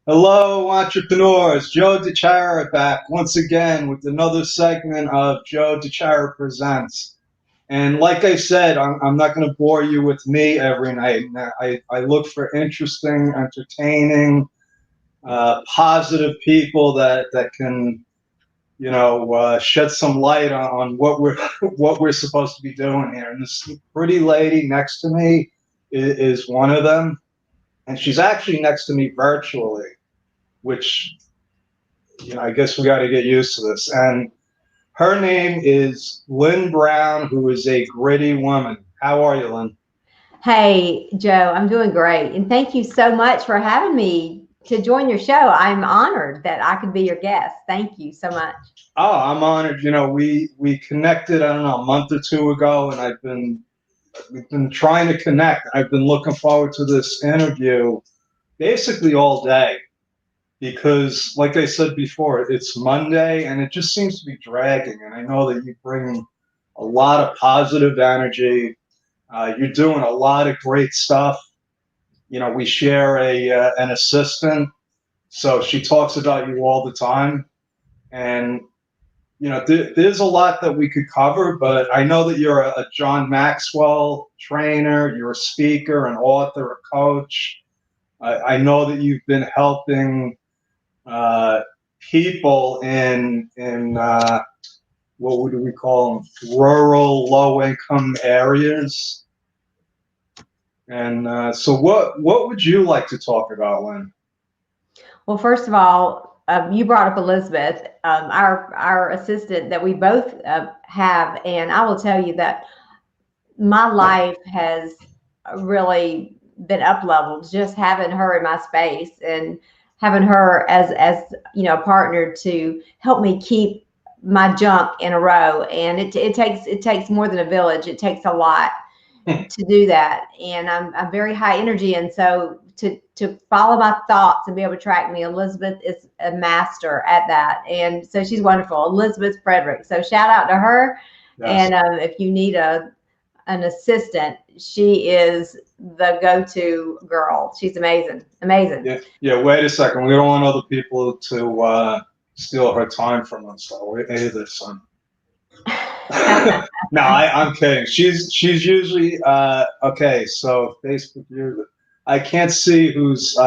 Hello, entrepreneurs. Joe DeChara back once again with another segment of Joe DeChara Presents. And like I said, I'm not going to bore you with me every night. I look for interesting, entertaining, positive people that can, shed some light on what we're what we're supposed to be doing here. And this pretty lady next to me is one of them, and she's actually next to me virtually, which I guess we got to get used to this. And her name is Lynne Brown, who is a gritty woman. How are you, Lynne? Hey, Joe, I'm doing great. And thank you so much for having me to join your show. I'm honored that I could be your guest. Thank you so much. Oh, I'm honored. We connected, I don't know, a month or two ago, and we've been trying to connect. I've been looking forward to this interview basically all day because, like I said before, it's Monday and it just seems to be dragging. And I know that you bring a lot of positive energy. You're doing a lot of great stuff. We share a an assistant, so she talks about you all the time, and there's a lot that we could cover. But I know that you're a John Maxwell trainer, you're a speaker, an author, a coach. I know that you've been helping uh, people in what would we call them, rural, low income areas. And so, what would you like to talk about, Lynn? Well, first of all, you brought up Elizabeth, our assistant that we both have, and I will tell you that my life has really been up leveled just having her in my space and having her as a partner to help me keep my junk in a row. And it takes more than a village. It takes a lot to do that. And I'm very high energy, and so to follow my thoughts and be able to track me, Elizabeth is a master at that. And so she's wonderful, Elizabeth Frederick. So shout out to her. Yes. And if you need an assistant, she is the go-to girl. She's amazing, amazing. Yeah. Yeah. Wait a second. We don't want other people to steal her time from us, though. Either, son. No, I'm kidding. She's usually okay. So Facebook, I can't see who's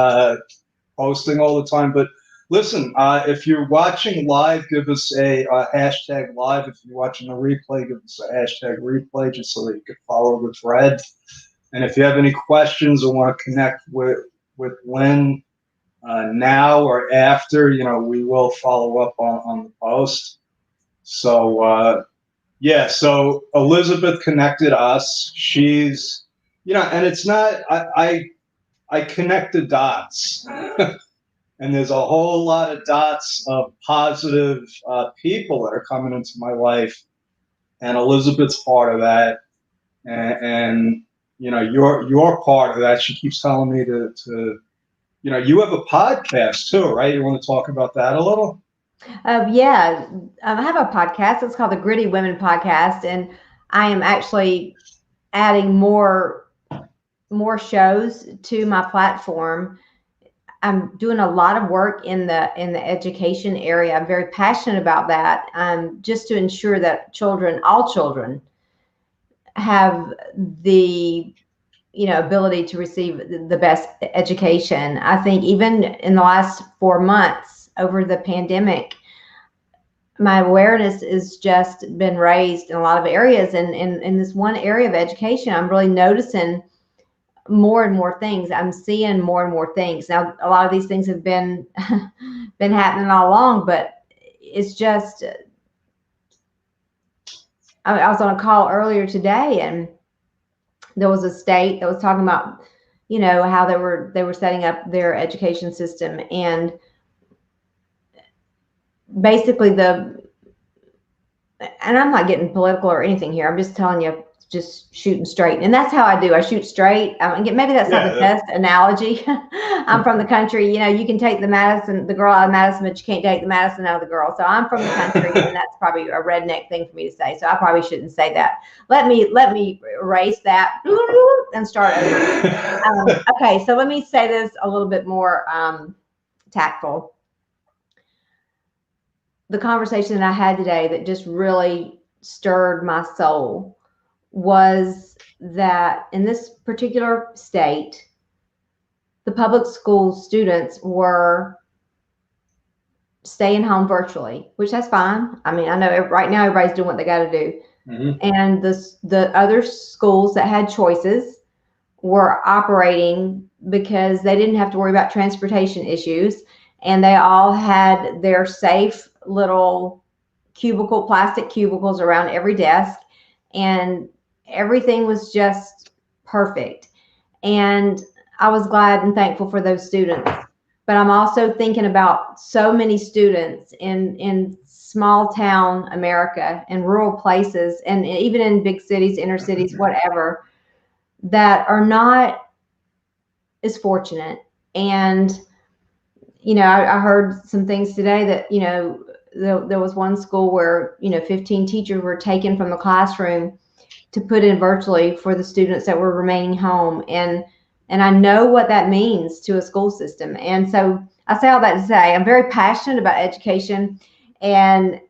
posting all the time, but listen, if you're watching live, give us a hashtag live. If you're watching a replay, give us a hashtag replay just so that you can follow the thread. And if you have any questions or want to connect with Lynn now or after, we will follow up on the post. So yeah, so Elizabeth connected us. She's, and it's not, I connect the dots. And there's a whole lot of dots of positive people that are coming into my life. And Elizabeth's part of that. And you're part of that. She keeps telling me to you have a podcast too, right? You want to talk about that a little? Yeah, I have a podcast. It's called the Gritty Women Podcast, and I am actually adding more shows to my platform. I'm doing a lot of work in the education area. I'm very passionate about that, just to ensure that children, all children, have the ability to receive the best education. I think even in the last 4 months over the pandemic, my awareness has just been raised in a lot of areas. And in this one area of education, I'm really noticing more and more things. I'm seeing more and more things. Now, a lot of these things have been been happening all along, but it's just I was on a call earlier today, and there was a state that was talking about how they were setting up their education system, and basically and I'm not getting political or anything here. I'm just telling you, just shooting straight. And that's how I do. I shoot straight. Maybe that's not the best analogy. I'm from the country. You can take the girl out of Madison, but you can't take the Madison out of the girl. So I'm from the country, and that's probably a redneck thing for me to say. So I probably shouldn't say that. Let me erase that and start over. Okay, so let me say this a little bit more tactful. The conversation that I had today that just really stirred my soul was that in this particular state, the public school students were staying home virtually, which that's fine. I mean, I know right now everybody's doing what they got to do. Mhm. And the other schools that had choices were operating because they didn't have to worry about transportation issues, and they all had their safe little plastic cubicles around every desk, and everything was just perfect. And I was glad and thankful for those students. But I'm also thinking about so many students in small town America and rural places, and even in big cities, inner cities, whatever, that are not as fortunate. And I heard some things today that there was one school where 15 teachers were taken from the classroom to put in virtually for the students that were remaining home. And I know what that means to a school system. And so I say all that to say I'm very passionate about education, and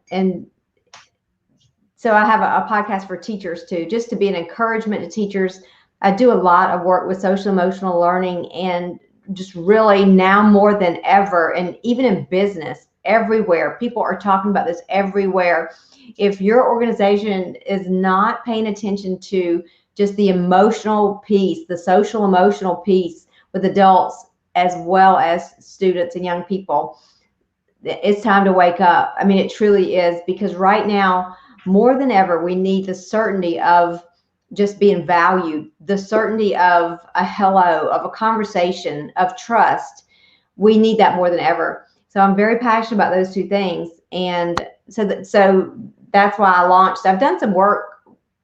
so I have a podcast for teachers too, just to be an encouragement to teachers. I do a lot of work with social emotional learning, and just really now more than ever, and even in business, everywhere, people are talking about this everywhere. If your organization is not paying attention to just the emotional piece, the social emotional piece with adults as well as students and young people, it's time to wake up. I mean, it truly is, because right now, more than ever, we need the certainty of just being valued, the certainty of a hello, of a conversation, of trust. We need that more than ever. So I'm very passionate about those two things. And so that's why I launched. I've done some work,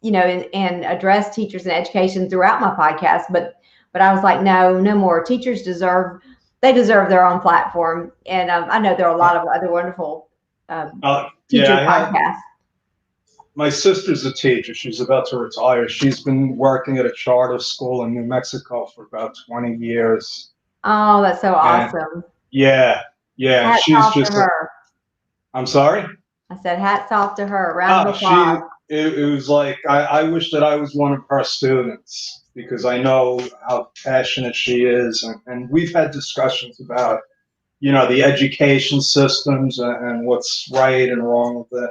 and addressed teachers and education throughout my podcast, but I was like, no more. Teachers deserve their own platform. And I know there are a lot of other wonderful teacher podcasts. My sister's a teacher. She's about to retire. She's been working at a charter school in New Mexico for about 20 years. Oh, that's so awesome. Yeah. Hats She's off just to her. I'm sorry? I said hats off to her. Round of applause. It was like, I wish that I was one of her students, because I know how passionate she is. And we've had discussions about, the education systems and what's right and wrong with it.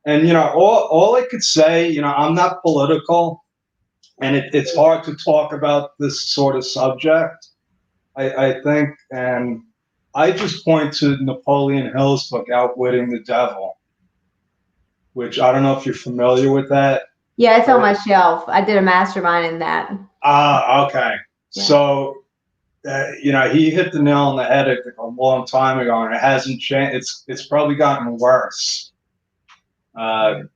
And, all I could say, I'm not political, and it's hard to talk about this sort of subject, I think. And I just point to Napoleon Hill's book, Outwitting the Devil, which I don't know if you're familiar with that. Yeah, it's on my shelf. I did a mastermind in that. Okay. Yeah. So, he hit the nail on the head a long time ago, and it hasn't changed. It's probably gotten worse. And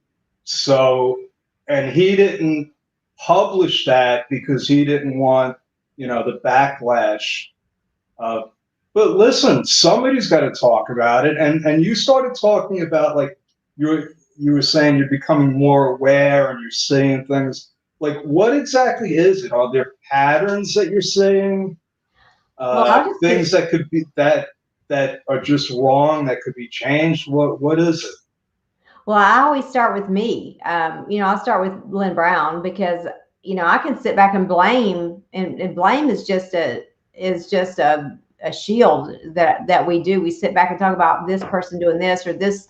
he didn't publish that because he didn't want, the backlash. But listen, somebody's got to talk about it. And you started talking about, like, you were saying you're becoming more aware and you're seeing things. Like, what exactly is it? Are there patterns that you're seeing? Things that could be that are just wrong, that could be changed? What is it? Well, I always start with me. I'll start with Lynne Brown, because I can sit back and blame, and blame is just a shield that we do. We sit back and talk about this person doing this or this,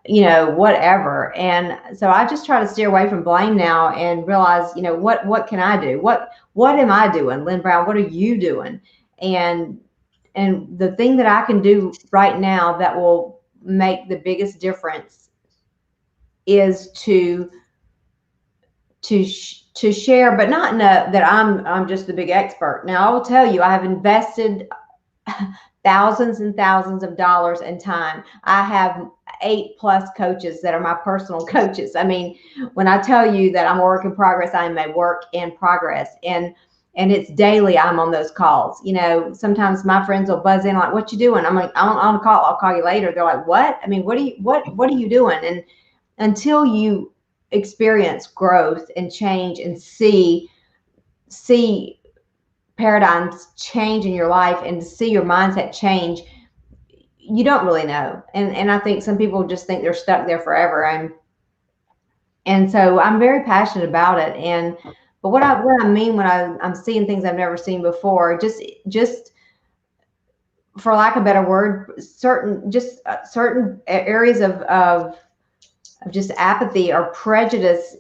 whatever. And so I just try to steer away from blame now and realize, what can I do? What am I doing? Lynne Brown, what are you doing? And the thing that I can do right now that will make the biggest difference is to share, but not know that I'm just the big expert. Now, I will tell you, I have invested thousands and thousands of dollars and time. I have 8+ coaches that are my personal coaches. I mean, when I tell you that I'm a work in progress, I am a work in progress. And it's daily. I'm on those calls. Sometimes my friends will buzz in like, "What you doing?" I'm like, "I'm on a call. I'll call you later." They're like, "What?" I mean, what are you doing? And until you experience growth and change and see paradigms change in your life and to see your mindset change, you don't really know. And I think some people just think they're stuck there forever. And so I'm very passionate about it. And but what I mean when I'm seeing things I've never seen before, just for lack of a better word, certain areas of just apathy or prejudice.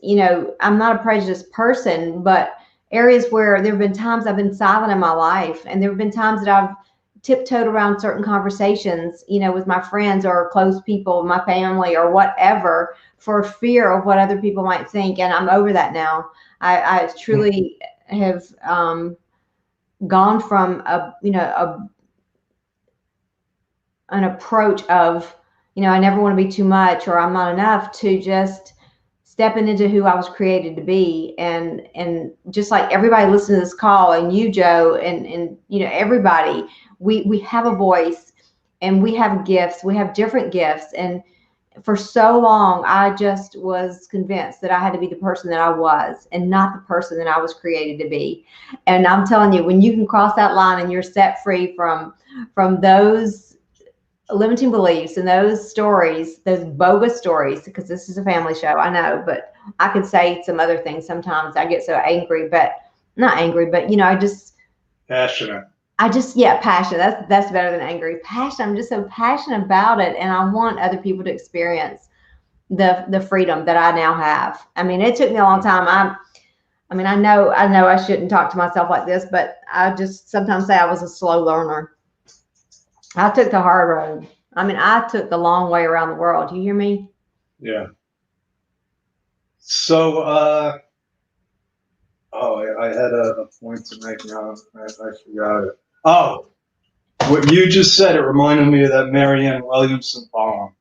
I'm not a prejudiced person, but areas where there have been times I've been silent in my life, and there have been times that I've tiptoed around certain conversations, with my friends or close people, my family or whatever, for fear of what other people might think. And I'm over that now. I truly have gone from an approach of, I never want to be too much or I'm not enough, to just stepping into who I was created to be. And just like everybody listening to this call, and you, Joe, and everybody, we have a voice and we have gifts. We have different gifts. And for so long, I just was convinced that I had to be the person that I was and not the person that I was created to be. And I'm telling you, when you can cross that line and you're set free from those limiting beliefs and those stories, those bogus stories, because this is a family show, I know, but I could say some other things sometimes. I get so angry, but not angry, but Passionate. Yeah, passionate. That's better than angry. Passion. I'm just so passionate about it, and I want other people to experience the freedom that I now have. I mean, it took me a long time. I know I shouldn't talk to myself like this, but I just sometimes say I was a slow learner. I took the hard road. I took the long way around the world. Do you hear me? Yeah. So, I had a point to make now. I forgot it. Oh, what you just said, it reminded me of that Marianne Williamson poem.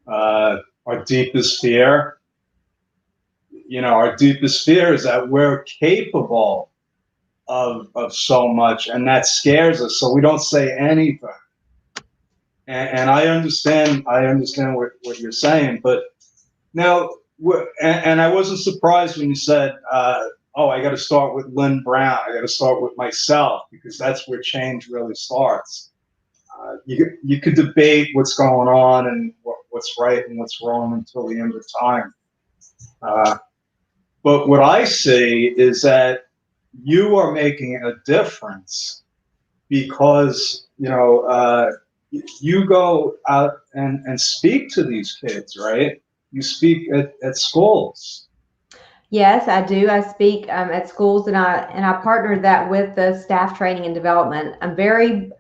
Our deepest fear. Our deepest fear is that we're capable of so much, and that scares us. So we don't say anything. And I understand what you're saying, but now, and I wasn't surprised when you said, I got to start with Lynne Brown. I got to start with myself, because that's where change really starts. You could debate what's going on and what's right and what's wrong until the end of time. But what I see is that you are making a difference, because you go out and speak to these kids, right? You speak at schools. Yes, I do. I speak at schools, and I partner that with the staff training and development. I'm very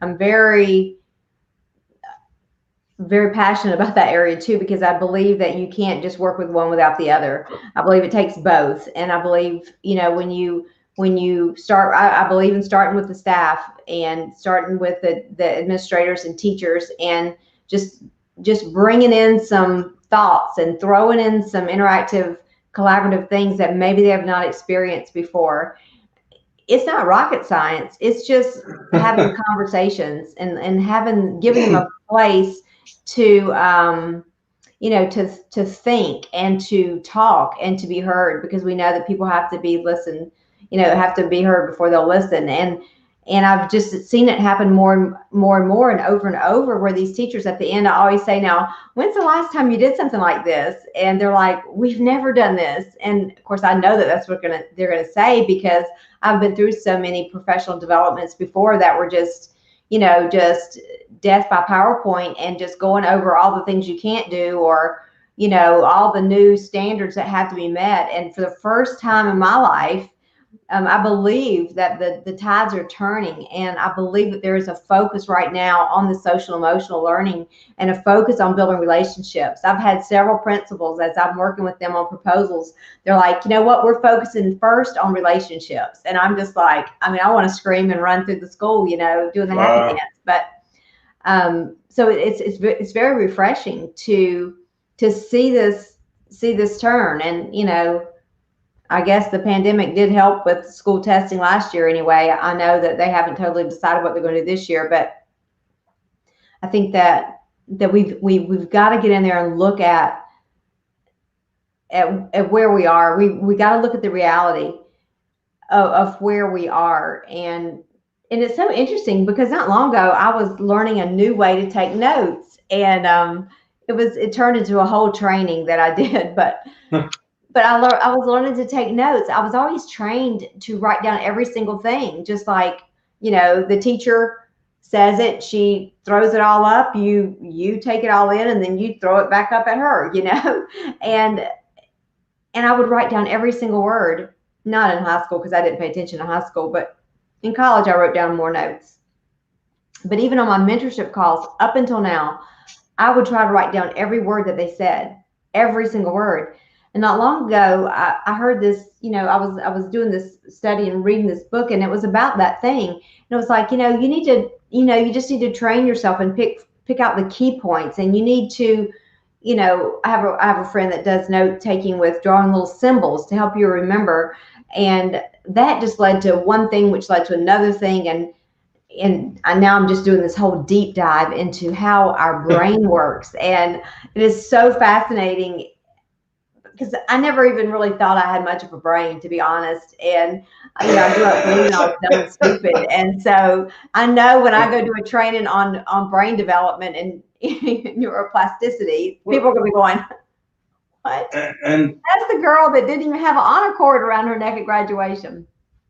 very passionate about that area too, because I believe that you can't just work with one without the other. I believe it takes both, and I believe when you start, I believe in starting with the staff and starting with the administrators and teachers, and just bringing in some thoughts and throwing in some interactive, collaborative things that maybe they have not experienced before. It's not rocket science. It's just having conversations and giving them a place to to think and to talk and to be heard, because we know that people have to be listened, have to be heard before they'll listen. And I've just seen it happen more and more and over, where these teachers at the end, I always say, now, when's the last time you did something like this? And they're like, we've never done this. And of course, I know that that's what they're gonna say, because I've been through so many professional developments before that were just death by PowerPoint, and just going over all the things you can't do, or all the new standards that have to be met. And for the first time in my life, I believe that the tides are turning, and I believe that there is a focus right now on the social emotional learning, and a focus on building relationships. I've had several principals, as I'm working with them on proposals, they're like, you know what, we're focusing first on relationships. And I'm just like, I want to scream and run through the school, doing the happy dance. But so it's very refreshing to see this turn. And I guess the pandemic did help with school testing last year anyway. I know that they haven't totally decided what they're going to do this year, but I think that we've got to get in there and look at where we are. We got to look at the reality. of where we are. And it's so interesting because not long ago I was learning a new way to take notes, and it turned into a whole training that I did. But I was learning to take notes. I was always trained to write down every single thing, just like, the teacher says it, she throws it all up, you take it all in, and then you throw it back up at her, and I would write down every single word. Not in high school because I didn't pay attention in high school, but in college I wrote down more notes. But even on my mentorship calls up until now, I would try to write down every word that they said, every single word. And not long ago, I heard this. I was doing this study and reading this book, and it was about that thing. And it was like, you need to, you just need to train yourself and pick out the key points, and you need to, I have a friend that does note taking with drawing little symbols to help you remember, and that just led to one thing, which led to another thing, and now I'm just doing this whole deep dive into how our brain works. And it is so fascinating because I never even really thought I had much of a brain, to be honest. And, I grew up believing I was dumb and stupid. And so I know when I go to a training on brain development and neuroplasticity, people are going to be going, what? And That's the girl that didn't even have an honor cord around her neck at graduation.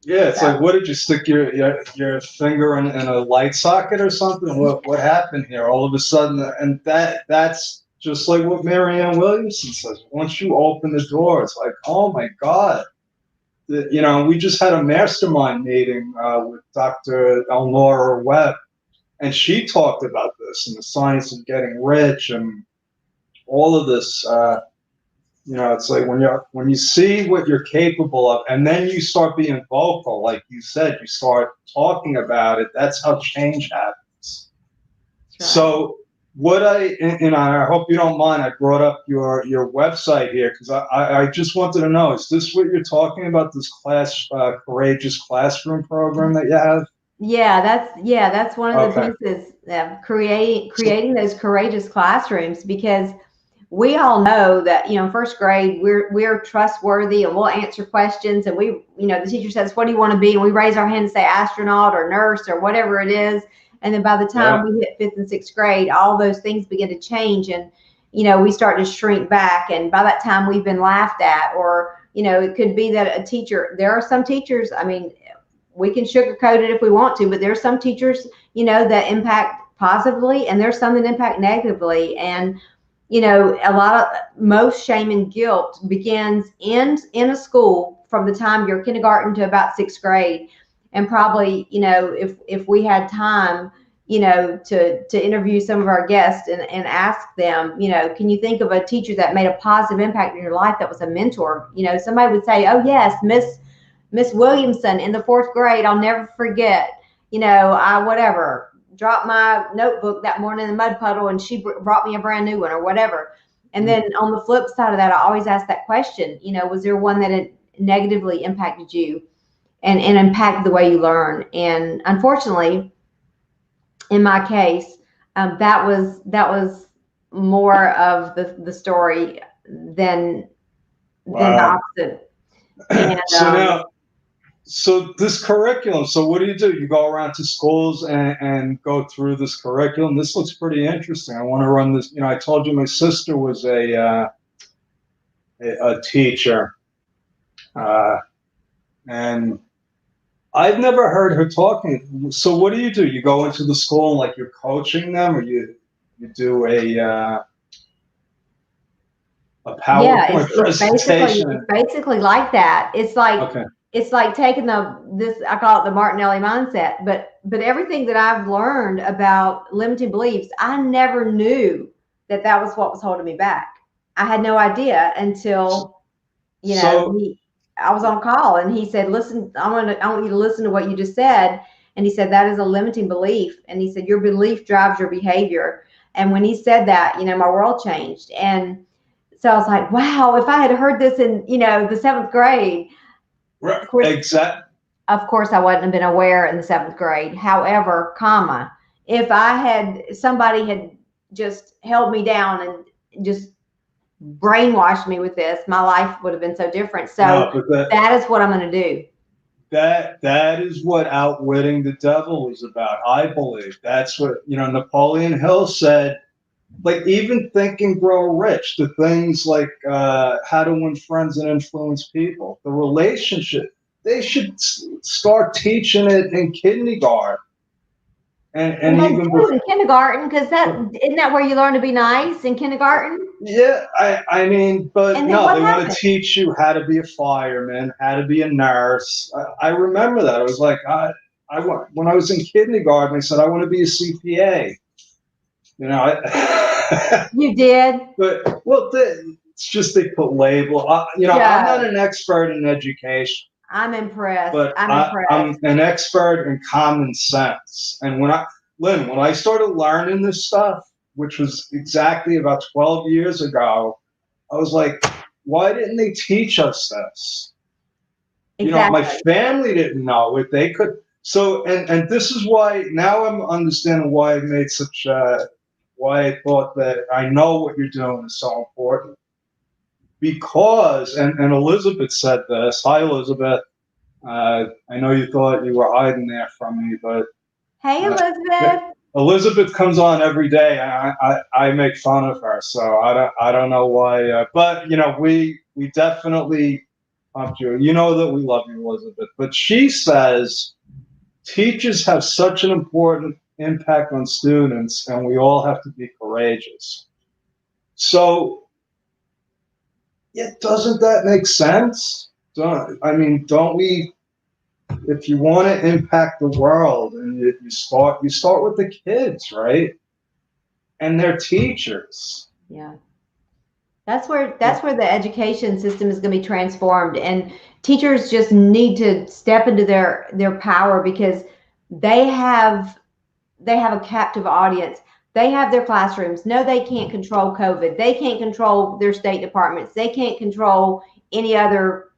yeah, it's like, what did you stick your finger in a light socket or something? What happened here? All of a sudden, and that's just like what Marianne Williamson says. Once you open the door, it's like, oh my God. We just had a mastermind meeting with Dr. Elnora Webb, and she talked about this and the science of getting rich and all of this. It's like when you see what you're capable of, and then you start being vocal, like you said, you start talking about it. That's how change happens. Right. So I hope you don't mind, I brought up your website here because I just wanted to know, is this what you're talking about, this courageous classroom program that you have? Yeah, that's one of the Okay. pieces of creating those courageous classrooms, because we all know that, in first grade, we're trustworthy and we'll answer questions, and the teacher says, what do you want to be? And we raise our hand and say astronaut or nurse or whatever it is. And then by the time we hit fifth and sixth grade, all those things begin to change, and, we start to shrink back. And by that time we've been laughed at, or, it could be that there are some teachers, I mean, we can sugarcoat it if we want to, but there's some teachers, that impact positively, and there's some that impact negatively. And, most shame and guilt begins in a school from the time you're kindergarten to about sixth grade. And probably, if we had time, to interview some of our guests and ask them, can you think of a teacher that made a positive impact in your life that was a mentor? Somebody would say, oh yes, Miss Williamson in the fourth grade, I'll never forget. I dropped my notebook that morning in the mud puddle, and she brought me a brand new one, or whatever. And then on the flip side of that, I always ask that question, was there one that had negatively impacted you and impacted the way you learn? And unfortunately, in my case, that was more of the story than the opposite. And, So this curriculum, so what do? You go around to schools and go through this curriculum. This looks pretty interesting. I want to run this. I told you my sister was a teacher, and I've never heard her talking. So what do? You go into the school and, like, you're coaching them, or you do a PowerPoint presentation? It's basically like that. It's like, okay. It's like taking I call it the Martinelli mindset, but everything that I've learned about limiting beliefs, I never knew that was what was holding me back. I had no idea until, I was on a call, and he said, listen, I want you to listen to what you just said. And he said, that is a limiting belief. And he said, your belief drives your behavior. And when he said that, my world changed. And so I was like, wow, if I had heard this in, the seventh grade. Right. Exactly. Of course, I wouldn't have been aware in the seventh grade. However, if somebody had just held me down and just brainwashed me with this, my life would have been so different. So that is what I'm going to do. that is what outwitting the devil is about. I believe that's what, Napoleon Hill said. Like, even Think and Grow Rich, the things like how to win friends and influence people, the relationship, they should start teaching it in kindergarten, and And they even do before. in kindergarten, because isn't that where you learn to be nice in kindergarten? Yeah, I mean, but And then no, what they want to happens? teach you how to be a fireman, how to be a nurse. I remember that. I was like, when I was in kindergarten, I said I want to be a CPA. You did? But well, it's just they put label. I'm not Yeah. an expert in education, I'm impressed. but I'm I'm impressed. an expert in common sense. And Lynn, when I started learning this stuff, which was exactly about 12 years ago, I was like, why didn't they teach us this? My Exactly. family didn't know it. They could. So, and this is why now I'm understanding why I made such. Why I thought that I know what you're doing is so important, because, and Elizabeth said this. Hi, Elizabeth. I know you thought you were hiding there from me, but Hey, uh, Elizabeth. Elizabeth comes on every day, and I make fun of her. So I don't know why, but we definitely pumped you. You know that we love you, Elizabeth. But she says teachers have such an important impact on students, and we all have to be courageous. So, yeah, doesn't that make sense? Don't we? If you want to impact the world, and you start with the kids, right? And their teachers. Yeah. That's where the education system is going to be transformed, and teachers just need to step into their power, because they have they have a captive audience. They have their classrooms. No, they can't control COVID. They can't control their state departments. They can't control any other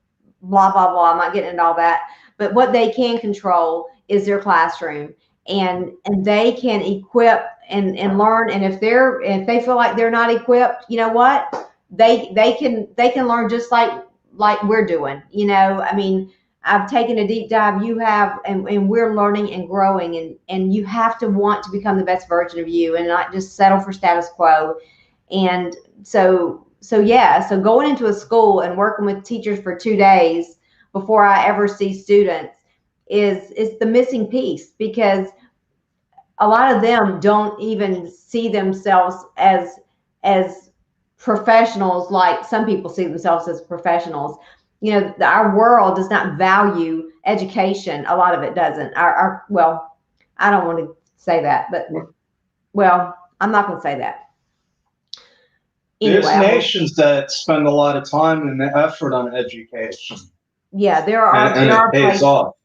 blah, blah, blah. I'm not getting into all that. But what they can control is their classroom. And they can equip and learn. And if they feel like they're not equipped, you know what? They can learn just like we're doing. I mean, I've taken a deep dive, you have, and we're learning and growing, and you have to want to become the best version of you and not just settle for status quo. And so going into a school and working with teachers for 2 days before I ever see students is the missing piece, because a lot of them don't even see themselves as professionals like some people see themselves as professionals. Our world does not value education. A lot of it doesn't. Our well, I don't want to say that, but well, I'm not going to say that. Anyway, There's nations that spend a lot of time and effort on education, yeah, there and, are and there it are pays places. off.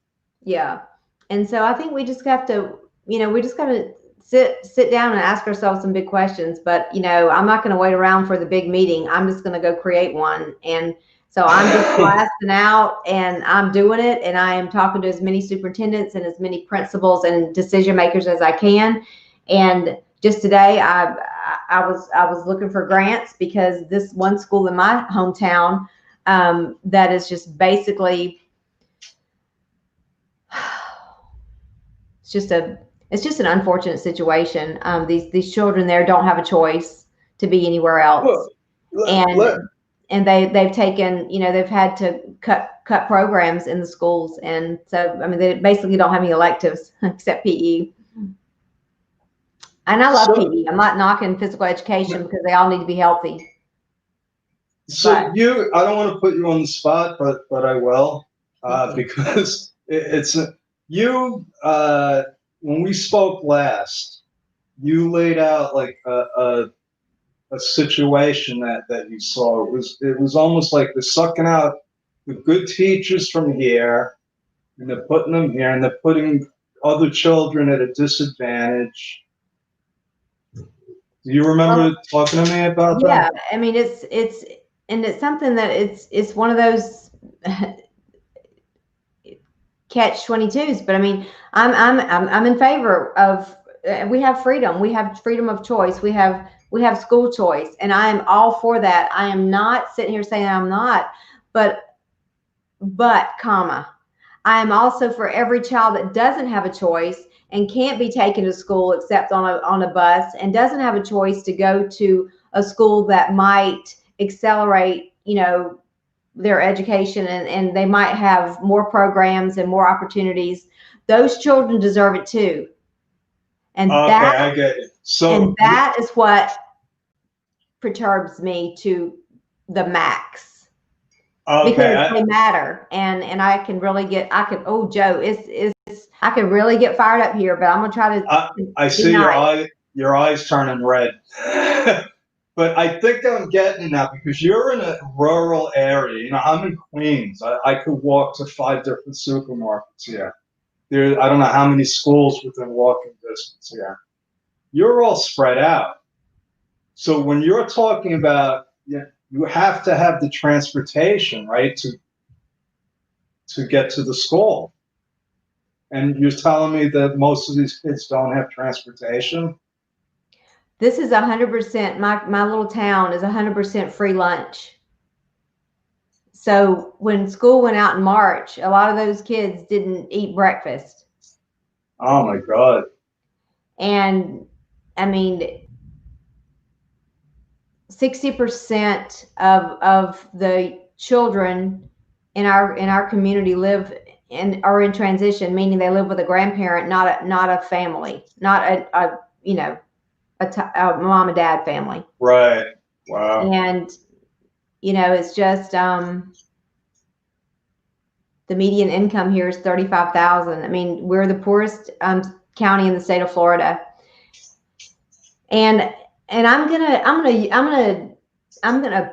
Yeah. And so I think we just have to, we just got to sit down and ask ourselves some big questions. But, I'm not going to wait around for the big meeting. I'm just going to go create one. And so I'm just blasting out, and I'm doing it. And I am talking to as many superintendents and as many principals and decision makers as I can. And just today, I was looking for grants, because this one school in my hometown, that is just basically, it's just an unfortunate situation. These children there don't have a choice to be anywhere else, Well, let, and they've taken, they've had to cut programs in the schools, and so I mean they basically don't have any electives except PE. And I love so PE. I'm not knocking physical education, because they all need to be healthy. so But I don't want to put you on the spot, but I will, thank you. because it's you. When we spoke last, you laid out like a situation that you saw. It was almost like they're sucking out the good teachers from here, and they're putting them here, and they're putting other children at a disadvantage. Do you Well, remember talking to me about yeah, that? I mean it's something that it's one of those catch 22s. But I mean, I'm in favor of, we have freedom. We have freedom of choice. We have school choice, and I am all for that. I am not sitting here saying I'm not, but comma, I am also for every child that doesn't have a choice and can't be taken to school except on a bus, and doesn't have a choice to go to a school that might accelerate, their education, and they might have more programs and more opportunities. Those children deserve it too. And Okay, I get it. So that is what perturbs me to the max. Because they matter, and I can really get, oh Joe, I could really get fired up here, but I'm gonna try to I see your eyes turning red. But I think I'm getting it now, because you're in a rural area. I'm in Queens. I could walk to 5 different supermarkets here. I don't know how many schools within walking distance here. You're all spread out. So when you're talking about, you have to have the transportation, right, to get to the school. And you're telling me that most of these kids don't have transportation? This is 100%. My little town is 100% free lunch. So when school went out in March, a lot of those kids didn't eat breakfast. Oh my God. And I mean, 60% of the children in our community are in transition, meaning they live with a grandparent, not a family, not a mom and dad family. Right. Wow. And it's just the median income here is $35,000. I mean, we're the poorest county in the state of Florida. And I'm gonna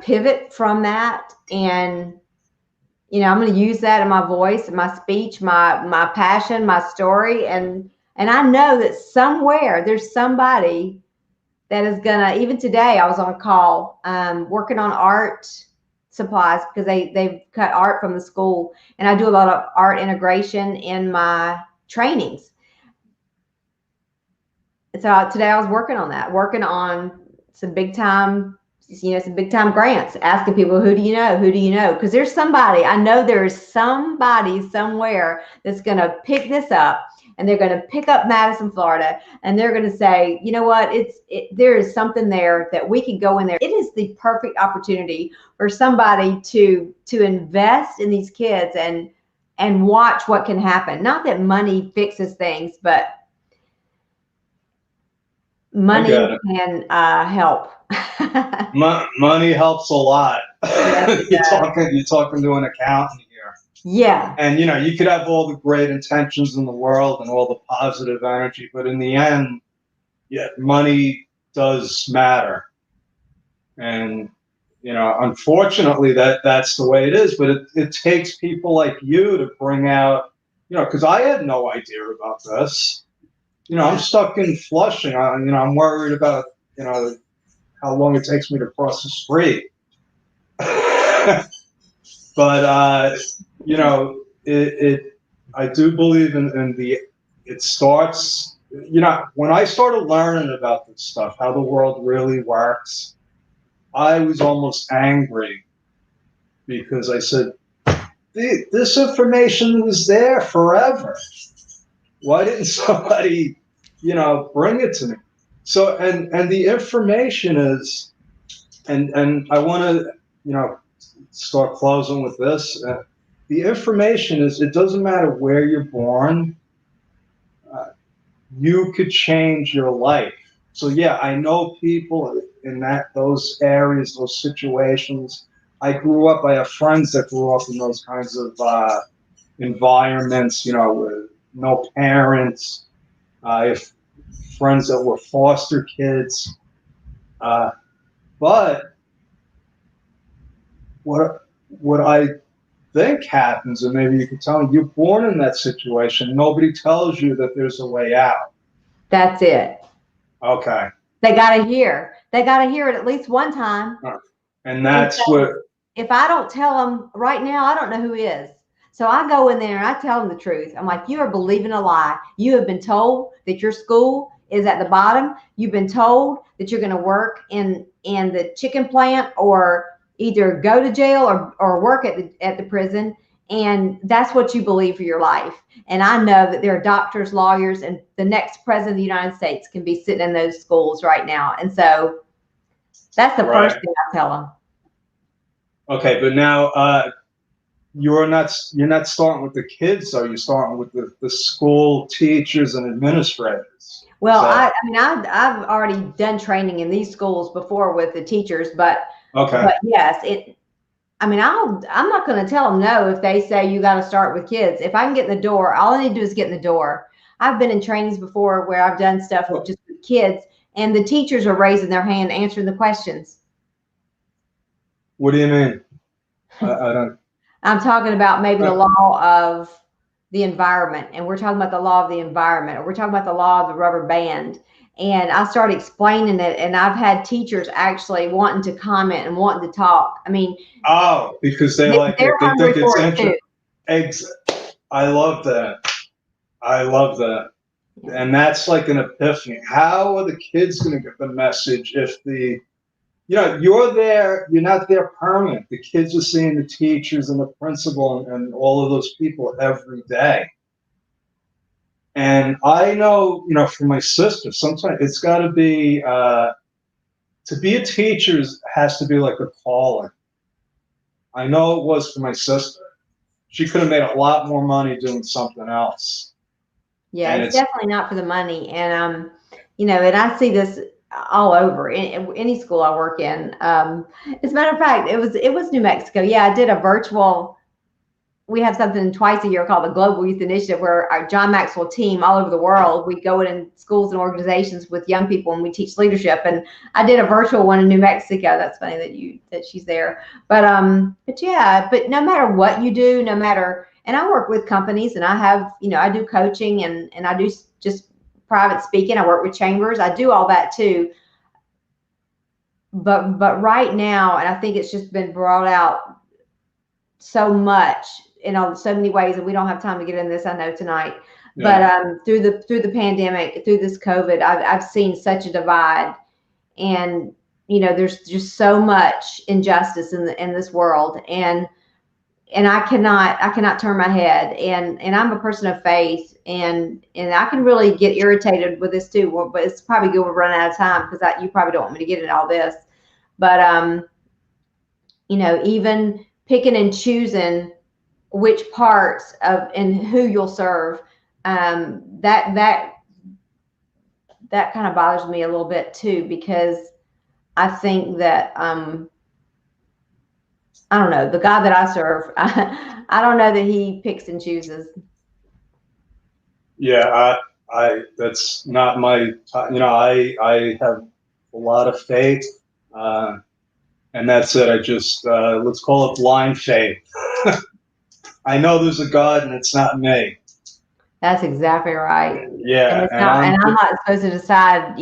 pivot from that, and I'm gonna use that in my voice, my speech, my passion, my story, and I know that somewhere there's somebody that is gonna. Even today, I was on a call working on art supplies, because they've cut art from the school, and I do a lot of art integration in my trainings. So today I was working on some big time grants, asking people, who do you know? Because there's somebody, I know there's somebody somewhere that's going to pick this up, and they're going to pick up Madison, Florida, and they're going to say, you know what, there is something there that we can go in there. It is the perfect opportunity for somebody to invest in these kids and watch what can happen. Not that money fixes things, but money can help. Money helps a lot. Yes, You're talking to an accountant here. Yeah. And you could have all the great intentions in the world and all the positive energy, but in the end, money does matter. And unfortunately, that's the way it is. But it takes people like you to bring out, because I had no idea about this. I'm stuck in Flushing. I'm worried about, how long it takes me to cross the street. But, I do believe in it starts, when I started learning about this stuff, how the world really works, I was almost angry, because I said, this information was there forever. Why didn't somebody, bring it to me? So, and the information is, and I want to, start closing with this. The information is, it doesn't matter where you're born, you could change your life. So yeah, I know people in those areas, those situations. I have friends that grew up in those kinds of environments, with no parents. I have friends that were foster kids. But what I think happens, and maybe you can tell me, you're born in that situation. Nobody tells you that there's a way out. That's it. Okay. They got to hear. They got to hear it at least one time. And that's what. If I don't tell them right now, I don't know who is. So I go in there and I tell them the truth. I'm like, you are believing a lie. You have been told that your school is at the bottom. You've been told that you're going to work in the chicken plant, or either go to jail or work at the prison. And that's what you believe for your life. And I know that there are doctors, lawyers, and the next president of the United States can be sitting in those schools right now. And so that's the first thing I tell them. Okay, but now you're not starting with the kids, though. You're starting with the school teachers and administrators. Well, I mean, I've already done training in these schools before with the teachers, but yes, I mean, I'm not going to tell them no if they say you got to start with kids. If I can get in the door, all I need to do is get in the door. I've been in trainings before where I've done stuff with just with kids, and the teachers are raising their hand, answering the questions. What do you mean? I don't. I'm talking about maybe the law of the environment, and we're talking about the law of the environment, or we're talking about the law of the rubber band. And I started explaining it, and I've had teachers actually wanting to comment and wanting to talk. I mean, because they think it's interesting. I love that. I love that. And that's like an epiphany. How are the kids going to get the message if you're there, you're not there permanent. The kids are seeing the teachers and the principal and all of those people every day. And I know, for my sister, sometimes it's got to be, to be a teacher has to be like a calling. I know it was for my sister. She could have made a lot more money doing something else. Yeah, it's definitely not for the money. And, and I see this all over in any school I work in. As a matter of fact, it was New Mexico. Yeah, I did a virtual. We have something twice a year called the Global Youth Initiative, where our John Maxwell team all over the world, we go in schools and organizations with young people and we teach leadership. And I did a virtual one in New Mexico. That's funny that she's there. But yeah, but no matter what you do, and I work with companies, and I have, I do coaching and I do just private speaking. I work with chambers. I do all that too. But right now, and I think it's just been brought out so much in so many ways, and we don't have time to get into this, I know, tonight. Yeah. But through the pandemic, through this COVID, I've seen such a divide, and there's just so much injustice in this world, and I cannot turn my head, and I'm a person of faith, and I can really get irritated with this too. But it's probably good we're running out of time, because you probably don't want me to get into all this, but even picking and choosing which parts of and who you'll serve, that kind of bothers me a little bit too, because I think that I don't know, the God that I serve, I don't know that he picks and chooses. Yeah, I that's not my, I have a lot of faith, and that's it. I just, let's call it blind faith. I know there's a God, and it's not me. That's exactly right. Yeah. And I'm not supposed to decide,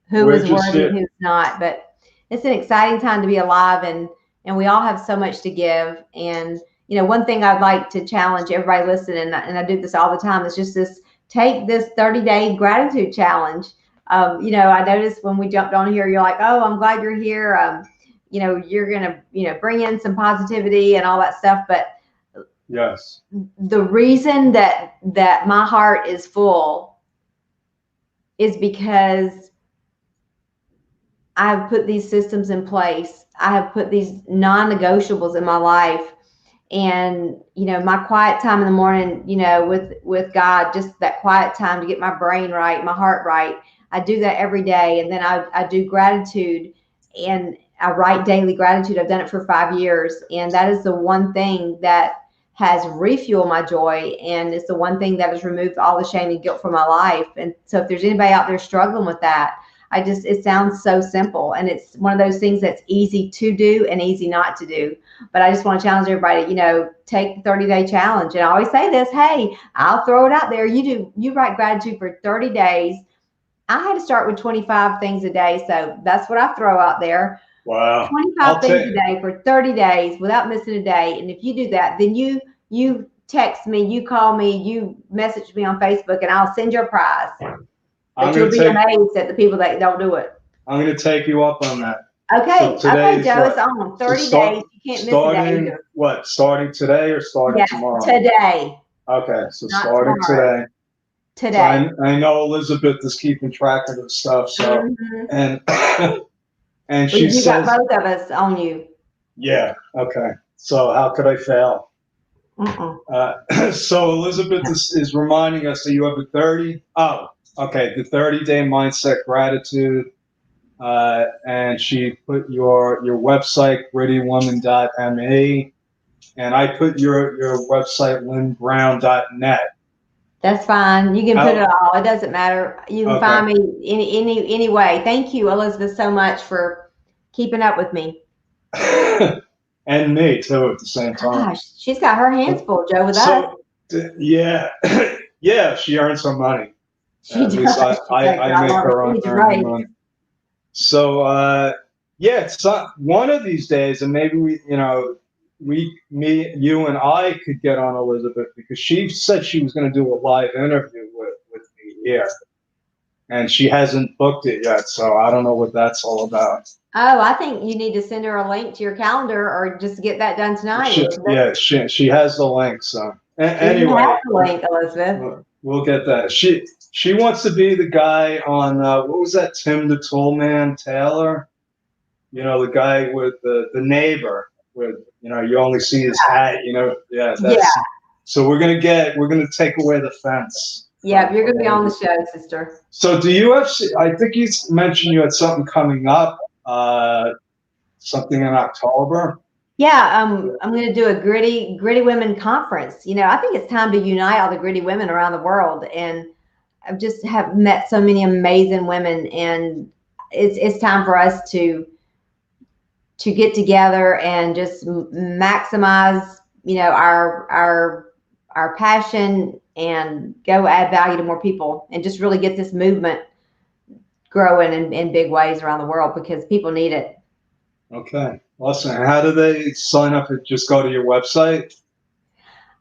who is worthy and who's not. But it's an exciting time to be alive, and we all have so much to give. And, one thing I'd like to challenge everybody listening, and I do this all the time, is just take this 30-day gratitude challenge. I noticed when we jumped on here, you're like, oh, I'm glad you're here. You're going to, bring in some positivity and all that stuff. But yes, the reason that my heart is full is because I've put these systems in place. I have put these non-negotiables in my life. And, my quiet time in the morning, with God, just that quiet time to get my brain right, my heart right. I do that every day. And then I do gratitude, and I write daily gratitude. I've done it for 5 years. And that is the one thing that has refueled my joy. And it's the one thing that has removed all the shame and guilt from my life. And so if there's anybody out there struggling with that, it sounds so simple, and it's one of those things that's easy to do and easy not to do. But I just want to challenge everybody, take the 30-day challenge. And I always say this, hey, I'll throw it out there. You write gratitude for 30 days. I had to start with 25 things a day. So that's what I throw out there. Wow. 25 things a day for 30 days without missing a day. And if you do that, then you text me, you call me, you message me on Facebook, and I'll send you a prize. But you'll be amazed at the people that don't do it. I'm going to take you up on that. Okay, okay, today's Joe, it's what? on So 30 days. You can't miss a day starting either. what? Starting today or starting Yes, tomorrow? today, Okay, so not starting tomorrow. today. So Today. I know Elizabeth is keeping track of the stuff. So Hmm. and and she You got says, both of us on you. yeah, okay. So how could I fail? Mm-mm. So Elizabeth is reminding us that you have a 30. Oh, okay. The 30-day mindset gratitude. And she put your website, grittywoman.me, and I put your website, lynnebrown.net. That's fine. You can put it How, all. It doesn't matter. You can okay. find me any way. Thank you, Elizabeth, so much for keeping up with me. And me too at the same time. Gosh, she's got her hands full, Joe, with us. So yeah, yeah, she earns her money. She At least does. She does. I I make love it. her She's earn her right. money. So yeah, it's one of these days, and maybe me, you, and I could get on Elizabeth because she said she was going to do a live interview with me here, and she hasn't booked it yet. So I don't know what that's all about. Oh, I think you need to send her a link to your calendar or just get that done tonight, Elizabeth. Yeah, she has the link. So You have anyway, the link, Elizabeth. we'll get that. She wants to be the guy on what was that, Tim the Toolman Taylor? You know, the guy with the neighbor with, you only see his hat, yeah, Yeah. so we're gonna take away the fence. Yeah, you're going to be on the show, sister. So I think you mentioned you had something coming up, something in October. Yeah, I'm going to do a gritty women conference. I think it's time to unite all the gritty women around the world, and I've just have met so many amazing women, and it's time for us to get together and just maximize, our passion and go add value to more people, and just really get this movement growing in big ways around the world because people need it. Okay, awesome. How do they sign up? Just go to your website.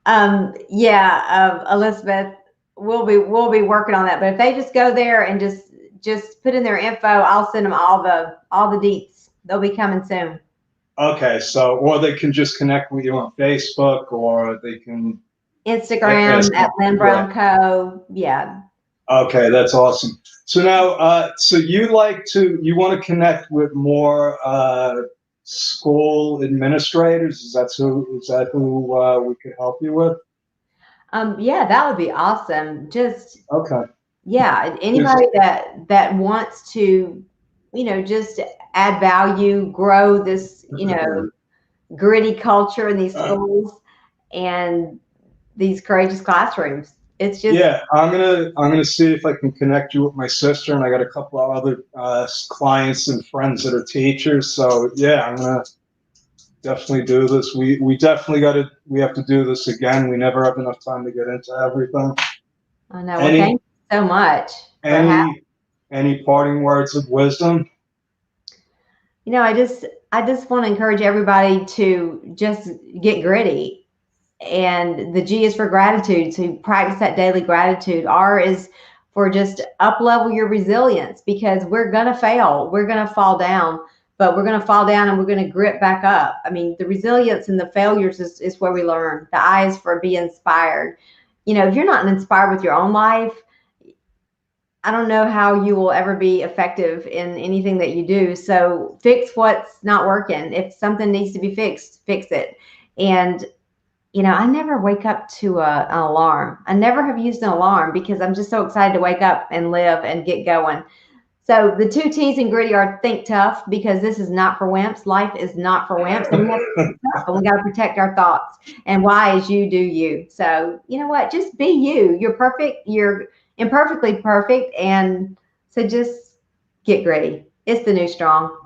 Yeah, Elizabeth, we'll be working on that. But if they just go there and just put in their info, I'll send them all the deets. They'll be coming soon. Okay, so or they can just connect with you on Facebook, or they can Instagram at Lynne Brown Co. Yeah. Okay, that's awesome. So now, so you want to connect with more school administrators? Is that who we could help you with? Yeah, that would be awesome. Just Okay. yeah, anybody that wants to, just add value, grow this, gritty culture in these schools and these courageous classrooms. It's just Yeah, I'm gonna see if I can connect you with my sister, and I got a couple of other clients and friends that are teachers. So yeah, I'm gonna definitely do this. We definitely we have to do this again. We never have enough time to get into everything. I know. Well, Any thank you so much for having. any parting words of wisdom? I just want to encourage everybody to just get gritty. And the G is for gratitude, to practice that daily gratitude. R is for just up level your resilience, because we're going to fail. We're going to fall down, but we're going to fall down and we're going to grit back up. I mean, the resilience and the failures is where we learn. The I is for be inspired. If you're not inspired with your own life, I don't know how you will ever be effective in anything that you do. So fix what's not working. If something needs to be fixed, fix it. And I never wake up to an alarm. I never have used an alarm because I'm just so excited to wake up and live and get going. So the two T's in gritty are think tough, because this is not for wimps. Life is not for wimps. And we have to think tough, and we got to protect our thoughts. And why is you do you. So you know what? Just be you. You're perfect. You're imperfectly perfect. And so just get gritty. It's the new strong.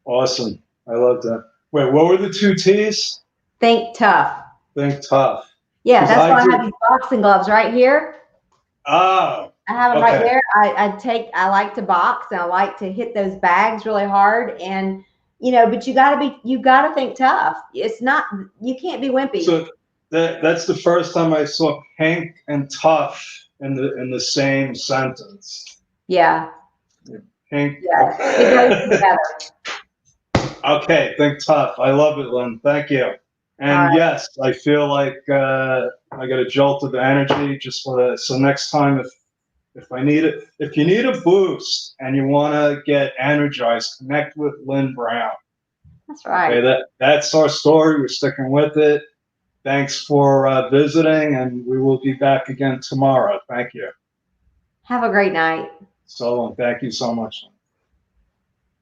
Awesome. I love that. Wait, what were the two T's? Think tough. Think tough. Yeah, that's why I have these boxing gloves right here. Oh, I have them right there. I like to box, and I like to hit those bags really hard. And but you gotta think tough. It's not, you can't be wimpy. So that's the first time I saw pink and tough in the same sentence. Yeah. Pink. Yeah. It goes together. Okay, think tough. I love it, Lynn. Thank you. All And right. yes, I feel like I got a jolt of energy just for that. So next time, if I need it, if you need a boost and you want to get energized, connect with Lynn Brown. That's Okay, right. that's our story. We're sticking with it. Thanks for visiting, and we will be back again tomorrow. Thank you. Have a great night. So long. Thank you so much.